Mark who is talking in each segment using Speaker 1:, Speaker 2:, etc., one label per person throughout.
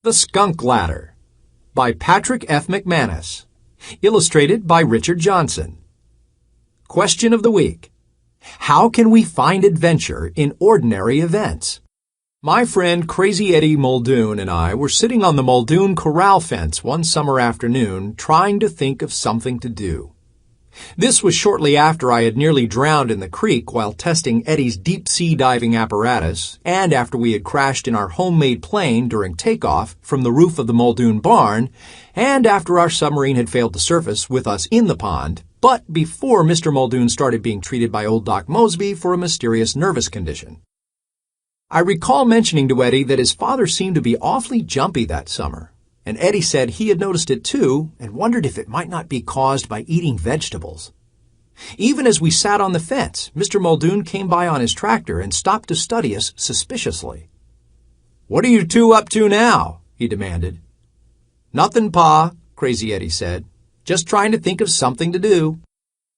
Speaker 1: The Skunk Ladder by Patrick F. McManus. Illustrated by Richard Johnson. Question of the week. How can we find adventure in ordinary events? My friend Crazy Eddie Muldoon and I were sitting on the Muldoon corral fence one summer afternoon trying to think of something to do. This was shortly after I had nearly drowned in the creek while testing Eddie's deep-sea diving apparatus, and after we had crashed in our homemade plane during takeoff from the roof of the Muldoon barn, and after our submarine had failed to surface with us in the pond, but before Mr. Muldoon started being treated by old Doc Mosby for a mysterious nervous condition. I recall mentioning to Eddie that his father seemed to be awfully jumpy that summer, and Eddie said he had noticed it too and wondered if it might not be caused by eating vegetables. Even as we sat on the fence, Mr. Muldoon came by on his tractor and stopped to study us suspiciously. "What are you two up to now?" he demanded. "Nothing, Pa," Crazy Eddie said. "Just trying to think of something to do."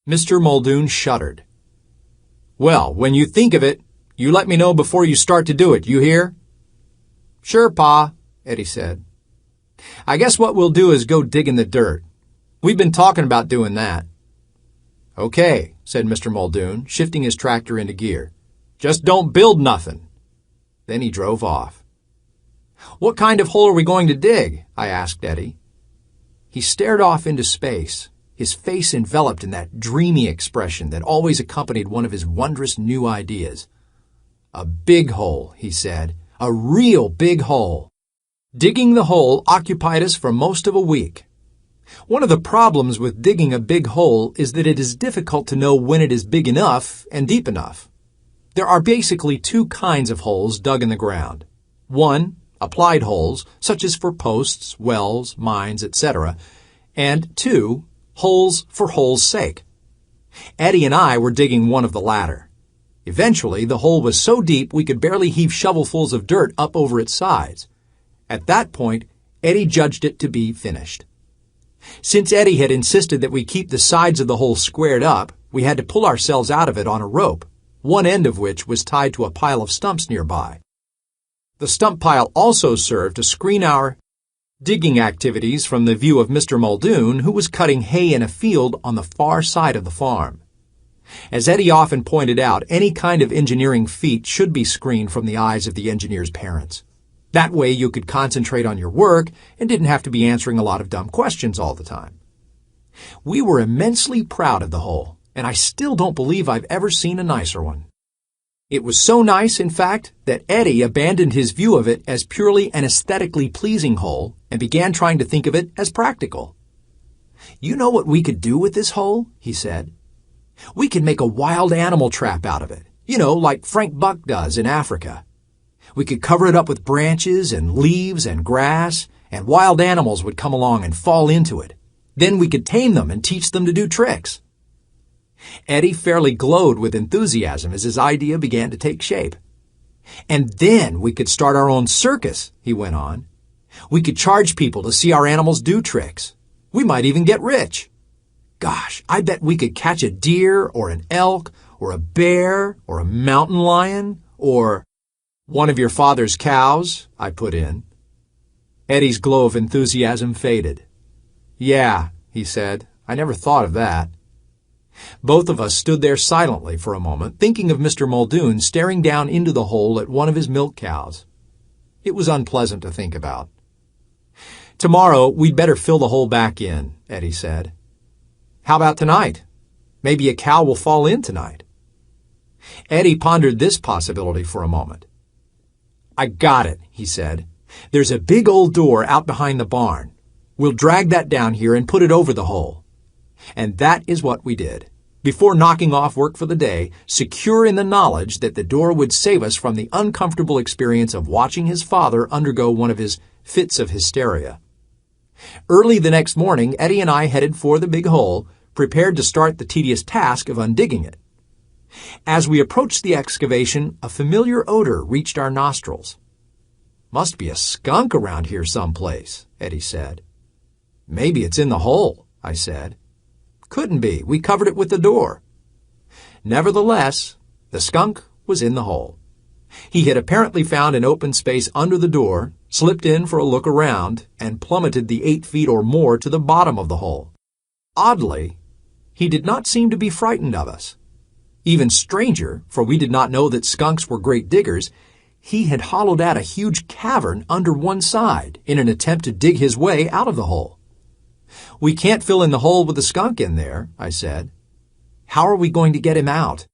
Speaker 1: Mr. Muldoon shuddered. "Well, when you think of it, you let me know before you start to do it, you hear?" "Sure, Pa," Eddie said. "I guess what we'll do is go dig in the dirt. We've been talking about doing that." "Okay," said Mr. Muldoon, shifting his tractor into gear. "Just don't build nothing." Then he drove off. "What kind of hole are we going to dig?" I asked Eddie. He stared off into space, his face enveloped in that dreamy expression that always accompanied one of his wondrous new ideas. "A big hole," he said. "A real big hole." Digging the hole occupied us for most of a week. One of the problems with digging a big hole is that it is difficult to know when it is big enough and deep enough. There are basically two kinds of holes dug in the ground. One, applied holes, such as for posts, wells, mines, etc., and two, holes for hole's sake. Eddie and I were digging one of the latter. Eventually, the hole was so deep we could barely heave shovelfuls of dirt up over its sides. At that point, Eddie judged it to be finished. Since Eddie had insisted that we keep the sides of the hole squared up, we had to pull ourselves out of it on a rope, one end of which was tied to a pile of stumps nearby. The stump pile also served to screen our digging activities from the view of Mr. Muldoon, who was cutting hay in a field on the far side of the farm. As Eddie often pointed out, any kind of engineering feat should be screened from the eyes of the engineer's parents. That way you could concentrate on your work and didn't have to be answering a lot of dumb questions all the time. We were immensely proud of the hole, and I still don't believe I've ever seen a nicer one. It was so nice, in fact, that Eddie abandoned his view of it as purely an aesthetically pleasing hole and began trying to think of it as practical. "You know what we could do with this hole?" he said. "We could make a wild animal trap out of it, like Frank Buck does in Africa. We could cover it up with branches and leaves and grass, and wild animals would come along and fall into it. Then we could tame them and teach them to do tricks." Eddie fairly glowed with enthusiasm as his idea began to take shape. "And then we could start our own circus," he went on. "We could charge people to see our animals do tricks. We might even get rich. Gosh, I bet we could catch a deer or an elk or a bear or a mountain lion or—" "One of your father's cows," I put in. Eddie's glow of enthusiasm faded. "Yeah," he said, "I never thought of that." Both of us stood there silently for a moment, thinking of Mr. Muldoon staring down into the hole at one of his milk cows. It was unpleasant to think about. "Tomorrow, we'd better fill the hole back in," Eddie said. "How about tonight? Maybe a cow will fall in tonight." Eddie pondered this possibility for a moment. "I got it," he said. "There's a big old door out behind the barn. We'll drag that down here and put it over the hole." And that is what we did, before knocking off work for the day, secure in the knowledge that the door would save us from the uncomfortable experience of watching his father undergo one of his fits of hysteria. Early the next morning, Eddie and I headed for the big hole, prepared to start the tedious task of undigging it. As we approached the excavation, a familiar odor reached our nostrils. "Must be a skunk around here someplace," Eddie said. "Maybe it's in the hole," I said. "Couldn't be. We covered it with the door." Nevertheless, the skunk was in the hole. He had apparently found an open space under the door, slipped in for a look around, and plummeted the 8 feet or more to the bottom of the hole. Oddly, he did not seem to be frightened of us. Even stranger, for we did not know that skunks were great diggers, he had hollowed out a huge cavern under one side in an attempt to dig his way out of the hole. "We can't fill in the hole with a skunk in there," I said. "How are we going to get him out?"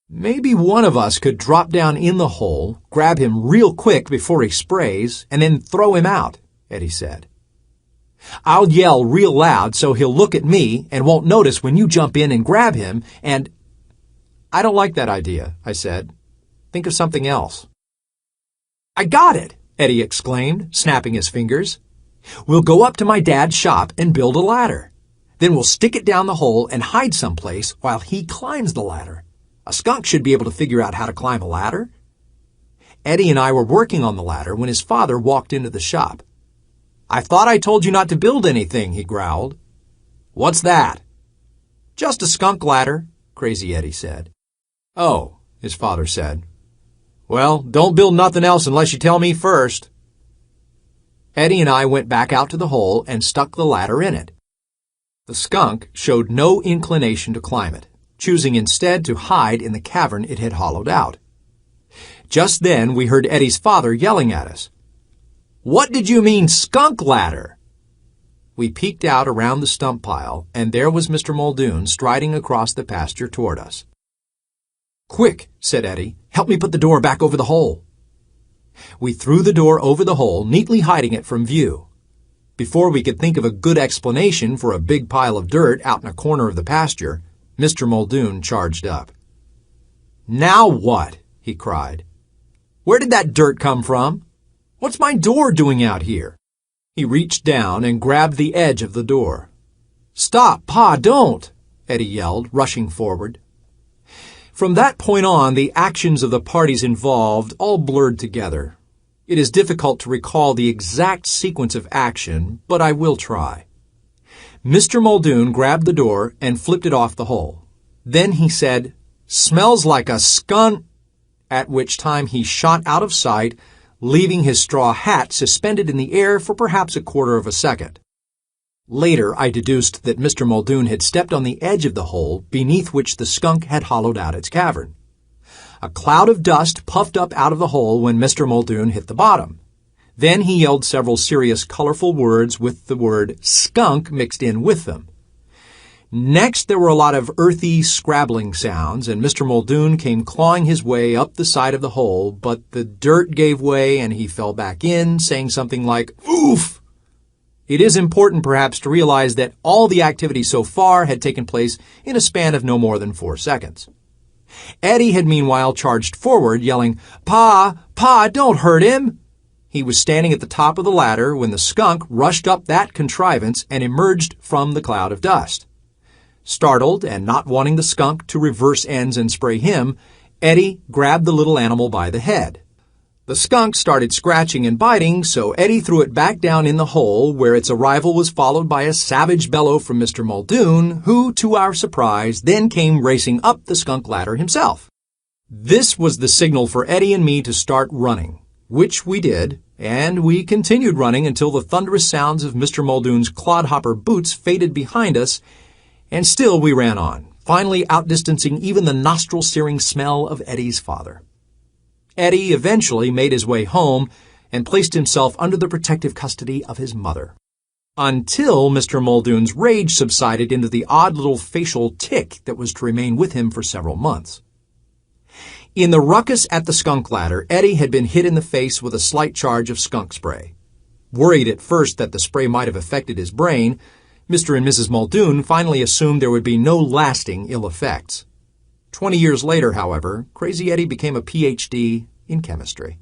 Speaker 1: "Maybe one of us could drop down in the hole, grab him real quick before he sprays, and then throw him out," Eddie said. "I'll yell real loud so he'll look at me and won't notice when you jump in and grab him, and—" "I don't like that idea," I said. "Think of something else." "I got it!" Eddie exclaimed, snapping his fingers. "We'll go up to my dad's shop and build a ladder. Then we'll stick it down the hole and hide someplace while he climbs the ladder. A skunk should be able to figure out how to climb a ladder." Eddie and I were working on the ladder when his father walked into the shop. "I thought I told you not to build anything," he growled. "What's that?" "Just a skunk ladder," Crazy Eddie said. "Oh," his father said. "Well, don't build nothing else unless you tell me first." Eddie and I went back out to the hole and stuck the ladder in it. The skunk showed no inclination to climb it, choosing instead to hide in the cavern it had hollowed out. Just then we heard Eddie's father yelling at us. "What did you mean, skunk ladder?" We peeked out around the stump pile, and there was Mr. Muldoon striding across the pasture toward us. "Quick," said Eddie, "help me put the door back over the hole." We threw the door over the hole, neatly hiding it from view. Before we could think of a good explanation for a big pile of dirt out in a corner of the pasture, Mr. Muldoon charged up. "Now what?" he cried. "Where did that dirt come from? What's my door doing out here?" He reached down and grabbed the edge of the door. "Stop, Pa, don't!" Eddie yelled, rushing forward. From that point on, the actions of the parties involved all blurred together. It is difficult to recall the exact sequence of action, but I will try. Mr. Muldoon grabbed the door and flipped it off the hole. Then he said, "Smells like a skunk," at which time he shot out of sight, leaving his straw hat suspended in the air for perhaps a quarter of a second. Later, I deduced that Mr. Muldoon had stepped on the edge of the hole beneath which the skunk had hollowed out its cavern. A cloud of dust puffed up out of the hole when Mr. Muldoon hit the bottom. Then he yelled several serious, colorful words with the word skunk mixed in with them. Next, there were a lot of earthy, scrabbling sounds, and Mr. Muldoon came clawing his way up the side of the hole, but the dirt gave way and he fell back in, saying something like, "Oof!" It is important, perhaps, to realize that all the activity so far had taken place in a span of no more than 4 seconds. Eddie had meanwhile charged forward, yelling, "Pa, Pa, don't hurt him!" He was standing at the top of the ladder when the skunk rushed up that contrivance and emerged from the cloud of dust. Startled and not wanting the skunk to reverse ends and spray him, Eddie grabbed the little animal by the head. The skunk started scratching and biting, so Eddie threw it back down in the hole, where its arrival was followed by a savage bellow from Mr. Muldoon, who, to our surprise, then came racing up the skunk ladder himself. This was the signal for Eddie and me to start running, which we did, and we continued running until the thunderous sounds of Mr. Muldoon's clodhopper boots faded behind us, and still we ran on, finally outdistancing even the nostril-searing smell of Eddie's father. Eddie eventually made his way home and placed himself under the protective custody of his mother, until Mr. Muldoon's rage subsided into the odd little facial tic that was to remain with him for several months. In the ruckus at the skunk ladder, Eddie had been hit in the face with a slight charge of skunk spray. Worried at first that the spray might have affected his brain, Mr. and Mrs. Muldoon finally assumed there would be no lasting ill effects. 20 years later, however, Crazy Eddie became a Ph.D. in chemistry.